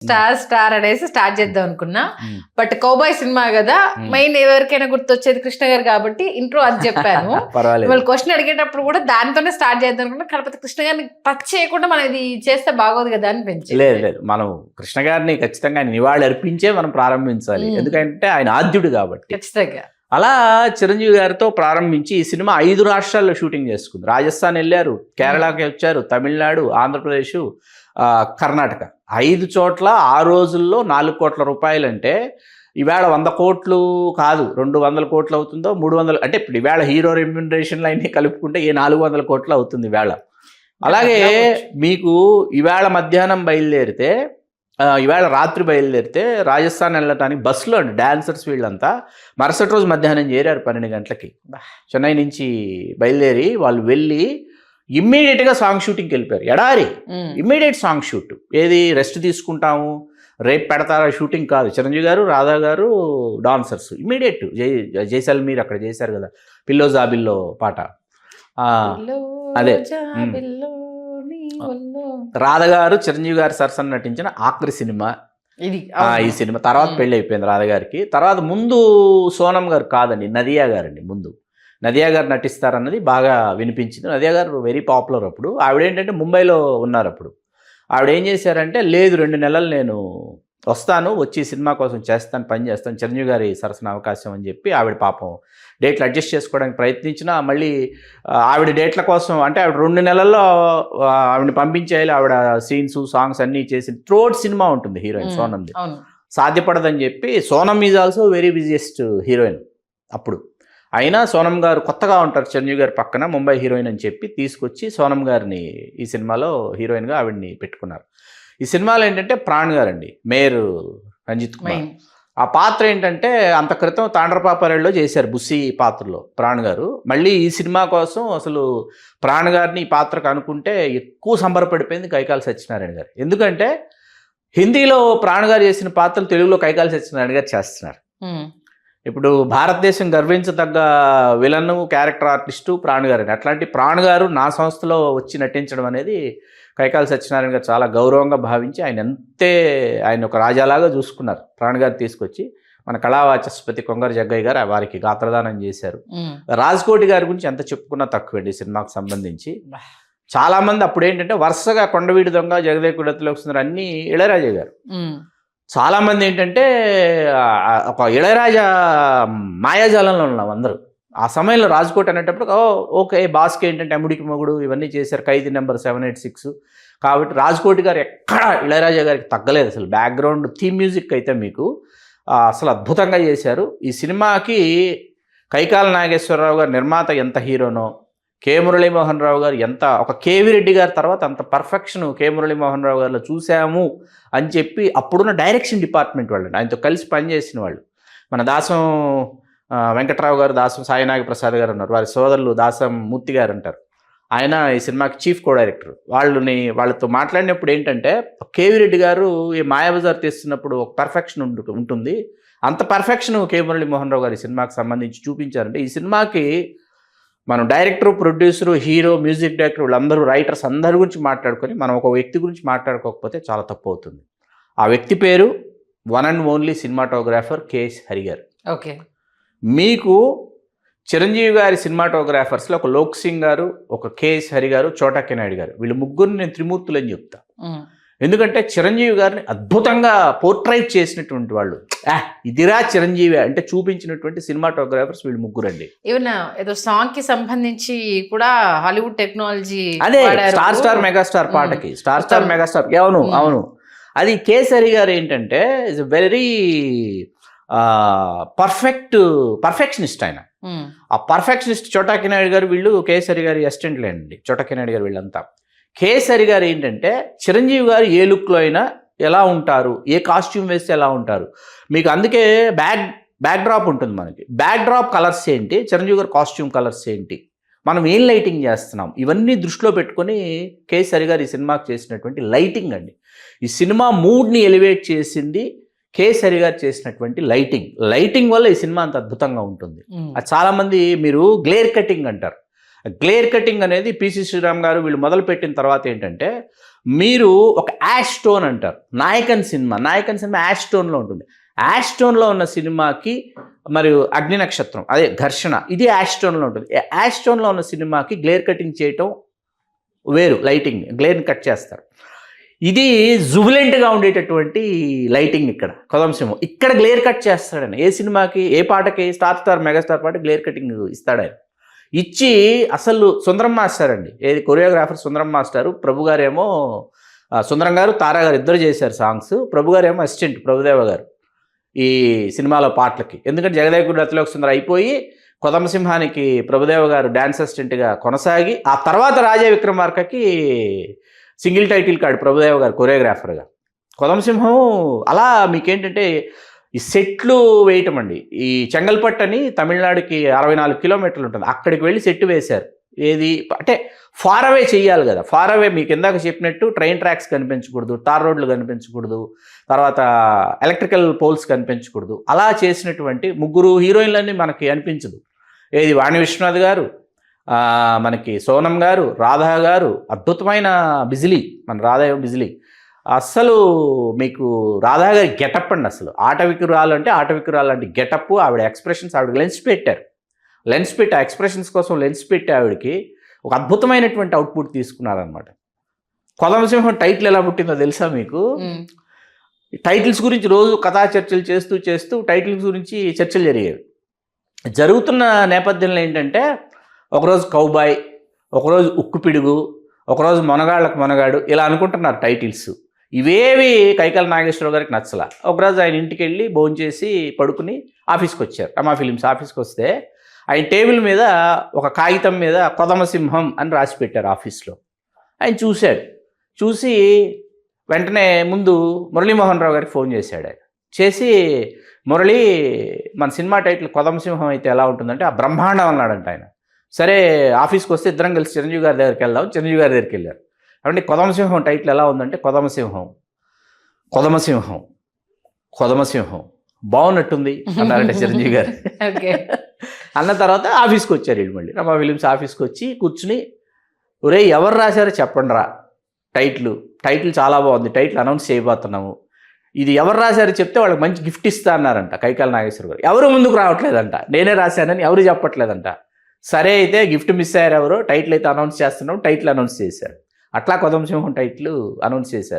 Star అనేసి start చేద్దాం అనుకున్నా. బట్ కౌబాయ్ సినిమా కదా, మెయిన్ ఎవరికైనా గుర్తొచ్చేది కృష్ణ గారు కాబట్టి ఇంట్రో అది చెప్పాను. వాళ్ళు క్వశ్చన్ అడిగేటప్పుడు కూడా దానితోనే స్టార్ట్ చేద్దాం అనుకున్నా. కాకపోతే కృష్ణ గారిని టచ్ చేయకుండా మనం ఇది చేస్తే బాగోదు కదా అనిపించింది. లేదు, మనం కృష్ణ గారిని ఖచ్చితంగా నివాళి అర్పించే మనం ప్రారంభించాలి, ఎందుకంటే ఆయన ఆద్యుడు కాబట్టి. ఖచ్చితంగా అలా చిరంజీవి గారితో ప్రారంభించి ఈ సినిమా 5 రాష్ట్రాల్లో షూటింగ్ చేసుకుంది. రాజస్థాన్ వెళ్ళారు, కేరళకి వచ్చారు, తమిళనాడు, ఆంధ్రప్రదేశ్, కర్ణాటక, 5 చోట్ల 6 రోజుల్లో 4 కోట్ల రూపాయలు. అంటే ఈవేళ 100 కోట్లు కాదు, 200 కోట్లు అవుతుందో, 300, అంటే ఇప్పుడు ఈవేళ హీరో రెమ్యూనరేషన్లు అన్నీ కలుపుకుంటే 400 కోట్లు అవుతుంది ఈవేళ. అలాగే మీకు ఈవేళ మధ్యాహ్నం బయలుదేరితే, ఈవేళ రాత్రి బయలుదేరితే రాజస్థాన్ వెళ్ళటానికి బస్సులో అండి డాన్సర్స్ వీళ్ళంతా మరుసటి రోజు మధ్యాహ్నం చేరారు 12 గంటలకి. చెన్నై నుంచి బయలుదేరి వాళ్ళు వెళ్ళి ఇమ్మీడియట్గా సాంగ్ షూటింగ్కి వెళ్ళిపోయారు. ఎడారి ఇమ్మీడియట్ సాంగ్ షూట్. ఏది రెస్ట్ తీసుకుంటాము రేపు పెడతారా షూటింగ్ కాదు. చిరంజీవి గారు, రాధా గారు, డాన్సర్స్ ఇమ్మీడియట్. జైసల్మీర్ అక్కడ చేశారు కదా పిల్లో జాబిల్లో పాట, అదే రాధ గారు చిరంజీవి గారు సరసన నటించిన ఆఖరి సినిమా ఇది. ఈ సినిమా తర్వాత పెళ్ళి అయిపోయింది రాధ గారికి. తర్వాత ముందు సోనం గారు కాదండి, నదియా గారండి. ముందు నదియా గారు నటిస్తారన్నది బాగా వినిపించింది. నదియా గారు వెరీ పాపులర్ అప్పుడు. ఆవిడేంటంటే ముంబైలో ఉన్నారు అప్పుడు. ఆవిడ ఏం చేశారంటే, లేదు 2 నెలలు నేను వస్తాను, వచ్చి సినిమా కోసం చేస్తాను, పని చేస్తాను, చిరంజీవి గారి సరసన అవకాశం అని చెప్పి ఆవిడ పాపం డేట్లు అడ్జస్ట్ చేసుకోవడానికి ప్రయత్నించినా మళ్ళీ ఆవిడ డేట్ల కోసం, అంటే ఆవిడ 2 నెలల్లో ఆవిడని పంపించేయాలి, ఆవిడ సీన్స్ సాంగ్స్ అన్నీ చేసి త్రోట్ సినిమా ఉంటుంది హీరోయిన్ సోనంది, సాధ్యపడదని చెప్పి. Sonam is also very busiest heroine అప్పుడు. అయినా సోనం గారు కొత్తగా ఉంటారు చిరంజీవి గారి పక్కన, ముంబై హీరోయిన్ అని చెప్పి తీసుకొచ్చి సోనం గారిని ఈ సినిమాలో హీరోయిన్గా ఆవిడని పెట్టుకున్నారు. ఈ సినిమాలో ఏంటంటే ప్రాణ్ గారండి, మేయర్ రంజిత్ కుమార్. ఆ పాత్ర ఏంటంటే అంత క్రితం తాండ్రపాపరేళ్ళలో చేశారు బుస్సీ పాత్రలో ప్రాణ్ గారు. మళ్ళీ ఈ సినిమా కోసం అసలు ప్రాణ్ గారిని ఈ పాత్రకు అనుకుంటే ఎక్కువ సంబరపడిపోయింది కైకాల సత్యనారాయణ గారు. ఎందుకంటే హిందీలో ప్రాణ్ గారు చేసిన పాత్రలు తెలుగులో కైకాల సత్యనారాయణ గారు చేస్తున్నారు. ఇప్పుడు భారతదేశం గర్వించదగ్గ విలన్ క్యారెక్టర్ ఆర్టిస్టు ప్రాణ్ గారు. అట్లాంటి ప్రాణ్ గారు నా సంస్థలో వచ్చి నటించడం అనేది కైకాల సత్యనారాయణ గారు చాలా గౌరవంగా భావించి ఆయన ఒక రాజాలాగా చూసుకున్నారు. ప్రాణ్ గారు తీసుకొచ్చి మన కళావాచస్పతి కొంగర జగ్గయ్య గారు వారికి గాత్రదానం చేశారు. రాజ్కోటి గారి గురించి ఎంత చెప్పుకున్నా తక్కువండి ఈ సినిమాకు సంబంధించి. చాలామంది అప్పుడు ఏంటంటే వరుసగా కొండవీడి దొంగ, జగదేకుడు అతిలోక సుందరి అన్నీ ఇళయరాజా గారు. చాలామంది ఏంటంటే ఒక ఇళయరాజా మాయాజాలంలో ఉన్నాం అందరూ. ఆ సమయంలో రాజ్కోట్ అనేటప్పుడు ఓకే బాస్కి ఏంటంటే అమ్ముడికి మొగుడు ఇవన్నీ చేశారు, ఖైదీ నెంబర్ 786. కాబట్టి రాజ్కోట్ గారు ఎక్కడ ఇళయరాజా గారికి తగ్గలేదు అసలు. బ్యాక్గ్రౌండ్ థీమ్ మ్యూజిక్ అయితే మీకు అసలు అద్భుతంగా చేశారు. ఈ సినిమాకి కైకాల నాగేశ్వరరావు గారు నిర్మాత ఎంత హీరోనో, కె మురళీమోహన్ రావు గారు ఎంత, ఒక కేవీ రెడ్డి గారి తర్వాత అంత పర్ఫెక్షన్ కె మురళీమోహన్ రావు గారిలో చూసాము అని చెప్పి అప్పుడున్న డైరెక్షన్ డిపార్ట్మెంట్ వాళ్ళు, ఆయనతో కలిసి పనిచేసిన వాళ్ళు, మన దాసం వెంకట్రావు గారు, దాసం సాయినాగ ప్రసాద్ గారు ఉన్నారు, వారి సోదరులు దాసం మూర్తి గారు అంటారు, ఆయన ఈ సినిమాకి చీఫ్ కో డైరెక్టర్. వాళ్ళతో మాట్లాడినప్పుడు ఏంటంటే కేవీ రెడ్డి గారు ఈ మాయాబజార్ తీస్తున్నప్పుడు ఒక పర్ఫెక్షన్ ఉంటుంది, అంత పర్ఫెక్షన్ కె మురళీమోహన్ రావు గారు ఈ సినిమాకి సంబంధించి చూపించారంటే ఈ సినిమాకి మనం director, producer, hero, music director వీళ్ళందరూ రైటర్స్ అందరి గురించి మాట్లాడుకొని మనం ఒక వ్యక్తి గురించి మాట్లాడుకోకపోతే చాలా తప్పు అవుతుంది. ఆ వ్యక్తి పేరు one and only cinematographer KS Hari గారు. ఓకే, మీకు చిరంజీవి గారి సినిమాటోగ్రాఫర్స్లో ఒక లోక్ సింగ్ గారు, ఒక కెఎస్ హరి గారు, చోటా కెనాయుడు గారు, వీళ్ళు ముగ్గురు నేను త్రిమూర్తులు అని చెప్తా. ఎందుకంటే చిరంజీవి గారిని అద్భుతంగా పోర్ట్రైట్ చేసినటువంటి వాళ్ళు, ఇదిరా చిరంజీవి అంటే చూపించినటువంటి సినిమాటోగ్రాఫర్స్ వీళ్ళు ముగ్గురండి. ఈవెన్ ఏదో సాంగ్ కి సంబంధించి కూడా హాలీవుడ్ టెక్నాలజీ, అదే స్టార్ మెగాస్టార్ పాటకి స్టార్ మెగాస్టార్, అవును అది కేసరి గారు ఏంటంటే ఇస్ వెరీ పర్ఫెక్షనిస్ట్. ఆయన ఆ పర్ఫెక్షనిస్ట్ చోటా కెనాయుడు గారు, వీళ్ళు కేసరి గారి అసిస్టెంట్లే అండి. చోటా కెనాయుడు గారు వీళ్ళంతా. కేసరి గారు ఏంటంటే చిరంజీవి గారు ఏ లుక్లో అయినా ఎలా ఉంటారు, ఏ కాస్ట్యూమ్ వేస్తే ఎలా ఉంటారు, మీకు అందుకే బ్యాక్ డ్రాప్ ఉంటుంది. మనకి బ్యాక్ డ్రాప్ కలర్స్ ఏంటి, చిరంజీవి గారు కాస్ట్యూమ్ కలర్స్ ఏంటి, మనం ఏం లైటింగ్ చేస్తున్నాం, ఇవన్నీ దృష్టిలో పెట్టుకొని కేసరి గారు ఈ సినిమాకి చేసినటువంటి లైటింగ్ అండి. ఈ సినిమా మూడ్ని ఎలివేట్ చేసింది కేసరి గారు చేసినటువంటి లైటింగ్ వల్ల ఈ సినిమా అంత అద్భుతంగా ఉంటుంది. అది చాలామంది మీరు గ్లేర్ కటింగ్ అంటారు. గ్లేర్ కటింగ్ అనేది పిసి శ్రీరామ్ గారు వీళ్ళు మొదలుపెట్టిన తర్వాత ఏంటంటే మీరు ఒక యాష్ టోన్ అంటారు. నాయకన్ సినిమా యాష్ టోన్లో ఉంటుంది. యాష్ టోన్లో ఉన్న సినిమాకి మరియు అగ్ని నక్షత్రం అదే ఘర్షణ ఇది యాష్ టోన్లో ఉంటుంది. యాష్ టోన్లో ఉన్న సినిమాకి గ్లేర్ కటింగ్ చేయటం వేరు, లైటింగ్ గ్లేర్ని కట్ చేస్తారు. ఇది జుబిలెంట్గా ఉండేటటువంటి లైటింగ్ ఇక్కడ కొదంసింహం. ఇక్కడ గ్లేర్ కట్ చేస్తాడని ఏ సినిమాకి ఏ పాటకి స్టార్ మెగాస్టార్ పాట గ్లేర్ కటింగ్ ఇస్తాడు ఆయన. ఇచ్చి అసలు సుందరం మాస్టర్ అండి, ఏది కొరియోగ్రాఫర్ సుందరం మాస్టారు, ప్రభు గారేమో సుందరం గారు తారా గారు ఇద్దరు చేశారు సాంగ్స్. ప్రభు గారు ఏమో అసిస్టెంట్ ప్రభుదేవ గారు ఈ సినిమాలో పాటలకి. ఎందుకంటే జగదేగుడు అతిలోక సుందరం అయిపోయి కొదంసింహానికి ప్రభుదేవ గారు డ్యాన్స్ అసిస్టెంట్గా కొనసాగి ఆ తర్వాత రాజా విక్రమార్కకి సింగిల్ టైటిల్ కార్డు ప్రభుదేవ గారు కొరియోగ్రాఫర్గా. కొదంసింహం అలా మీకేంటంటే ఈ సెట్లు వేయటం అండి. ఈ చెంగల్పట్టు అని తమిళనాడుకి 64 కిలోమీటర్లు ఉంటుంది, అక్కడికి వెళ్ళి సెట్ వేశారు. ఏది అంటే ఫార్ అవే చేయాలి కదా, ఫార్ అవే మీకు ఇందాక చెప్పినట్టు ట్రైన్ ట్రాక్స్ కనిపించకూడదు, తార్ రోడ్లు కనిపించకూడదు, తర్వాత ఎలక్ట్రికల్ పోల్స్ కనిపించకూడదు. అలా చేసినటువంటి ముగ్గురు హీరోయిన్లన్నీ మనకి అనిపించదు. ఏది వాణి విశ్వనాథ్ గారు, మనకి సోనం గారు, రాధా గారు, అద్భుతమైన బిజిలీ, మన రాధా బిజిలీ. అస్సలు మీకు రాధా గారి గెటప్ అండి, అసలు ఆటవికురాలు అంటే ఆటవికురాలు అంటే గెటప్, ఆవిడ ఎక్స్ప్రెషన్స్, ఆవిడ లెన్స్ పెట్టారు, లెన్స్ పెట్టి ఆ ఎక్స్ప్రెషన్స్ కోసం లెన్స్ పెట్టి ఆవిడకి ఒక అద్భుతమైనటువంటి అవుట్పుట్ తీసుకున్నారనమాట. కొదంసింహం టైటిల్ ఎలా పుట్టిందో తెలుసా మీకు? టైటిల్స్ గురించి రోజు కథా చర్చలు చేస్తూ టైటిల్స్ గురించి చర్చలు జరిగేవి. జరుగుతున్న నేపథ్యంలో ఏంటంటే ఒకరోజు కౌబాయ్, ఒకరోజు ఉక్కు పిడుగు, ఒకరోజు మొనగాళ్ళకు మొనగాడు, ఇలా అనుకుంటున్నారు టైటిల్స్. ఇవేవి కైకాల నాగేశ్వరరావు గారికి నచ్చలా. ఒకరోజు ఆయన ఇంటికి వెళ్ళి భోంచేసి పడుకుని ఆఫీస్కి వచ్చారు, రమా ఫిలిమ్స్ ఆఫీస్కి వస్తే ఆయన టేబుల్ మీద ఒక కాగితం మీద కొదమసింహం అని రాసి పెట్టారు ఆఫీస్లో. ఆయన చూశాడు, చూసి వెంటనే ముందు మురళీమోహన్ రావు గారికి ఫోన్ చేశాడు. ఆయన చేసి, మురళి మన సినిమా టైటిల్ కొదమసింహం అయితే ఎలా ఉంటుందంటే ఆ బ్రహ్మాండం అన్నాడంట ఆయన. సరే ఆఫీస్కి వస్తే ఇద్దరం కలిసి చిరంజీవి గారి దగ్గరికి వెళ్దాం, చిరంజీవి గారి దగ్గరికి వెళ్ళారు. అంటే కొదమసింహం టైటిల్ ఎలా ఉందంటే కొదమసింహం బాగున్నట్టుంది అన్నారంటే చిరంజీవి గారు. అన్న తర్వాత ఆఫీస్కి వచ్చారు వీళ్ళు, మళ్ళీ రమా ఫిలిమ్స్ ఆఫీస్కి వచ్చి కూర్చుని, ఒరే ఎవరు రాశారో చెప్పండి రా, టైటిల్ చాలా బాగుంది, టైటిల్ అనౌన్స్ చేయబోతున్నాము, ఇది ఎవరు రాశారో చెప్తే వాళ్ళకి మంచి గిఫ్ట్ ఇస్తా అన్నారంట కైకాల నాగేశ్వర గారు. ఎవరు ముందుకు రావట్లేదంట, నేనే రాశానని ఎవరు చెప్పట్లేదంట. సరే అయితే గిఫ్ట్ మిస్ అయ్యారు ఎవరో, టైటిల్ అయితే అనౌన్స్ చేస్తున్నాం, టైటిల్ అనౌన్స్ చేశారు. అట్లా కొదంసింహం టైటిల్ అనౌన్స్ చేశారు.